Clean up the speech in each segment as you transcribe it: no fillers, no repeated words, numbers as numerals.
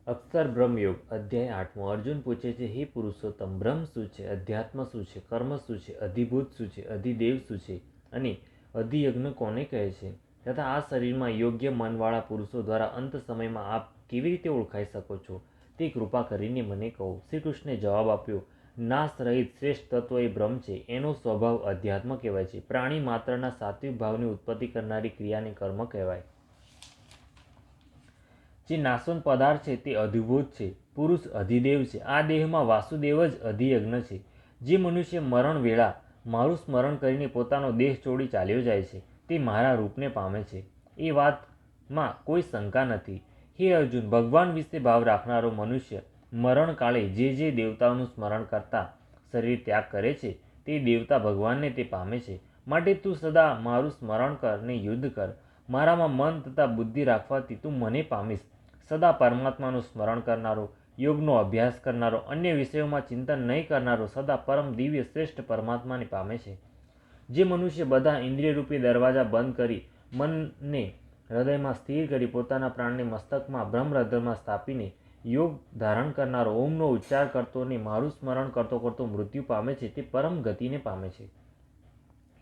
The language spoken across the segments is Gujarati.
અક્ષર બ્રહ્મયોગ અધ્યાય 8 અર્જુન પૂછે છે, હે પુરુષોત્તમ, બ્રહ્મ શું છે, અધ્યાત્મ શું છે, કર્મ શું છે, અધિભૂત શું છે, અધિદેવ શું છે અને અધિયજ્ઞ કોને કહે છે? તથા આ શરીરમાં યોગ્ય મનવાળા પુરુષો દ્વારા અંત સમયમાં આપ કેવી રીતે ઓળખાઈ શકો છો તે કૃપા કરીને મને કહો. શ્રી કૃષ્ણે જવાબ આપ્યો, નાશ રહિત શ્રેષ્ઠ તત્વ એ બ્રહ્મ છે. એનો સ્વભાવ અધ્યાત્મ કહેવાય છે. પ્રાણી માત્રના સાત્વિક ભાવની ઉત્પત્તિ કરનારી ક્રિયાને કર્મ કહેવાય. જે નાશવંત પદાર્થ છે તે અધિભૂત છે. પુરુષ અધિદેવ છે. આ દેહમાં વાસુદેવ જ અધિયજ્ઞ છે. જે મનુષ્ય મરણ વેળા મારું સ્મરણ કરીને પોતાનો દેહ છોડી ચાલ્યો જાય છે તે મારા રૂપને પામે છે. એ વાતમાં કોઈ શંકા નથી. હે અર્જુન, ભગવાન વિશે ભાવ રાખનારો મનુષ્ય મરણકાળે જે દેવતાઓનું સ્મરણ કરતા શરીર ત્યાગ કરે છે તે દેવતા ભગવાનને તે પામે છે. માટે તું સદા મારું સ્મરણ કર ને યુદ્ધ કર. મારામાં મન તથા બુદ્ધિ રાખવાથી તું મને પામીશ. સદા પરમાત્માનું સ્મરણ કરનારો, યોગનો અભ્યાસ કરનારો, અન્ય વિષયોમાં ચિંતન નહીં કરનારો સદા પરમ દિવ્ય શ્રેષ્ઠ પરમાત્માને પામે છે. જે મનુષ્ય બધા ઇન્દ્રિયરૂપી દરવાજા બંધ કરી મનને હૃદયમાં સ્થિર કરી પોતાના પ્રાણને મસ્તકમાં બ્રહ્મરંધ્રમાં સ્થાપીને યોગ ધારણ કરનારો, ઓમનો ઉચ્ચાર કરતો ને મારું સ્મરણ કરતો કરતો મૃત્યુ પામે છે તે પરમ ગતિને પામે છે.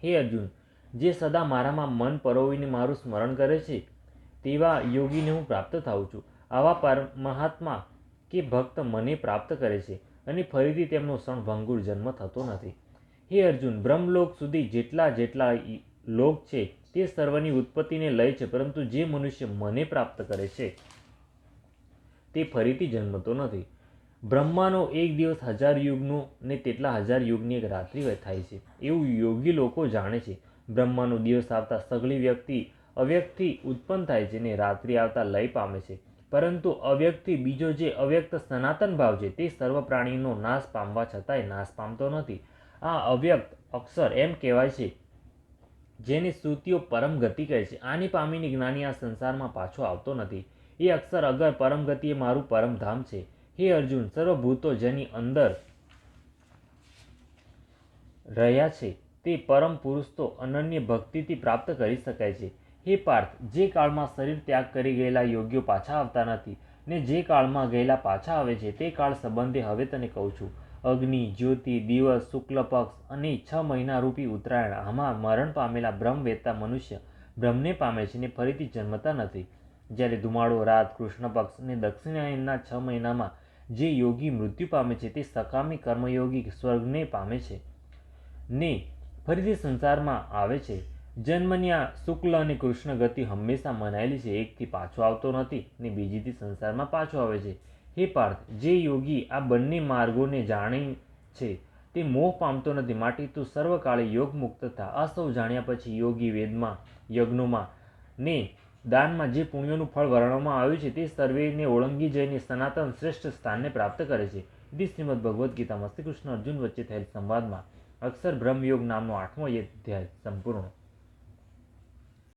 હે અર્જુન, જે સદા મારામાં મન પરોવીને મારું સ્મરણ કરે છે તેવા યોગીને હું પ્રાપ્ત થાઉં છું. આવા પરમહાત્મા કે ભક્ત મને પ્રાપ્ત કરે છે અને ફરીથી તેમનો ક્ષણભંગુર જન્મ થતો નથી. હે અર્જુન, બ્રહ્મલોક સુધી જેટલા લોક છે તે સર્વની ઉત્પત્તિને લય છે, પરંતુ જે મનુષ્ય મને પ્રાપ્ત કરે છે તે ફરીથી જન્મતો નથી. બ્રહ્માનો એક દિવસ 1000 યુગનો ને તેટલા 1000 યુગની એક રાત્રિ થાય છે એવું યોગી લોકો જાણે છે. બ્રહ્માનો દિવસ આવતા સઘળી વ્યક્તિ અવ્યક્તથી ઉત્પન્ન થાય છે ને રાત્રિ આવતા લય પામે છે. પરંતુ અવ્યક્તથી બીજો જે અવ્યક્ત સનાતન ભાવ છે તે સર્વ પ્રાણીનો નાશ પામવા છતાંય નાશ પામતો નથી. આ અવ્યક્ત અક્ષર એમ કહેવાય છે જેને શ્રુતિઓ પરમ ગતિ કહે છે. આને પામીને જ્ઞાની આ સંસારમાં પાછો આવતો નથી. એ અક્ષર અગર પરમ ગતિ એ મારું પરમધામ છે. હે અર્જુન, સર્વભૂતો જેની અંદર રહ્યા છે તે પરમ પુરુષ તો અનન્ય ભક્તિથી પ્રાપ્ત કરી શકાય છે. હે પાર્થ, જે કાળમાં શરીર ત્યાગ કરી ગયેલા યોગ્યો પાછા આવતા નથી ને જે કાળમાં ગયેલા પાછા આવે છે તે કાળ સંબંધે હવે તને કહું છું. અગ્નિ, જ્યોતિ, દિવસ, શુક્લ પક્ષ અને 6 મહિના રૂપી ઉત્તરાયણ, આમાં મરણ પામેલા બ્રહ્મવેત્તા મનુષ્ય બ્રહ્મને પામે છે ને ફરીથી જન્મતા નથી. જ્યારે ધુમાડો રાત, કૃષ્ણ પક્ષ અને દક્ષિણાયનના 6 મહિનામાં જે યોગી મૃત્યુ પામે છે તે સકામી કર્મયોગી સ્વર્ગને પામે છે ને ફરીથી સંસારમાં આવે છે. જન્મની આ શુક્લ અને કૃષ્ણ ગતિ હંમેશા મનાયેલી છે. એકથી પાછો આવતો નથી ને બીજીથી સંસારમાં પાછો આવે છે. હે પાર્થ, જે યોગી આ બંને માર્ગોને જાણે છે તે મોહ પામતો નથી. માટે તું સર્વકાળે યોગ મુક્ત થા. આ સૌ જાણ્યા પછી યોગી વેદમાં, યજ્ઞોમાં ને દાનમાં જે પુણ્યોનું ફળ વર્ણવવામાં આવ્યું છે તે સર્વેને ઓળંગી જઈને સનાતન શ્રેષ્ઠ સ્થાનને પ્રાપ્ત કરે છે. ઇતિ શ્રીમદ ભગવદ્ ગીતામાં શ્રી કૃષ્ણ અર્જુન વચ્ચે થયેલ સંવાદમાં અક્ષર બ્રહ્મયોગ નામનો 8મો અધ્યાય સંપૂર્ણ.